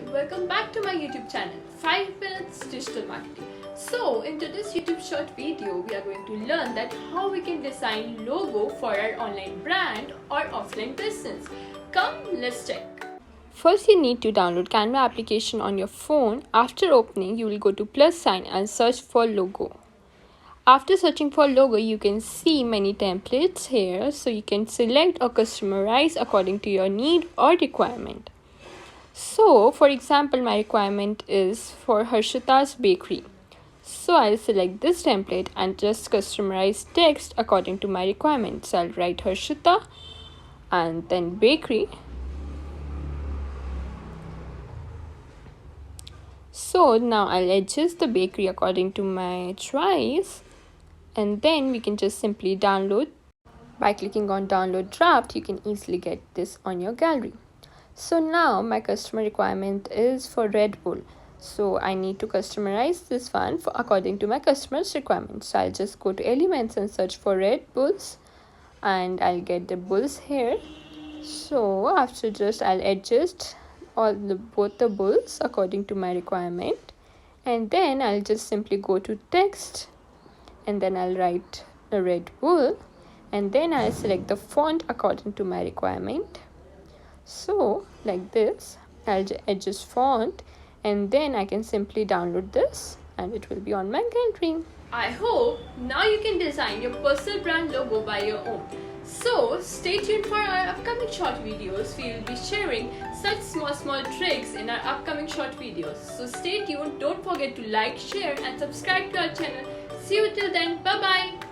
welcome back to my YouTube channel 5 Minutes Digital Marketing. So in today's YouTube short video, we are going to learn that how we can design logo for our online brand or offline business. Come, let's check. First, you need to download Canva application on your phone. After opening, you will go to plus sign and search for logo. After searching for logo, you can see many templates here, so you can select or customize according to your need or requirement. So, for example, my requirement is for Harshita's bakery. So, I'll select this template and just customize text according to my requirements. So, I'll write Harshita and then bakery. So, now I'll adjust the bakery according to my choice. And then we can just simply download. By clicking on download draft, you can easily get this on your gallery. So now my customer requirement is for Red Bull. So I need to customize this one according to my customer's requirements. So I'll just go to elements and search for Red Bulls. And I'll get the bulls here. So after I'll adjust both the bulls according to my requirement. And then I'll just simply go to text. And then I'll write the Red Bull. And then I'll select the font according to my requirement. So like this, I'll adjust font and then I can simply download this and it will be on my gallery. I hope now you can design your personal brand logo by your own. So stay tuned for our upcoming short videos. We will be sharing such small tricks in our upcoming short videos. So stay tuned. Don't forget to like, share and subscribe to our channel. See you till then. Bye bye.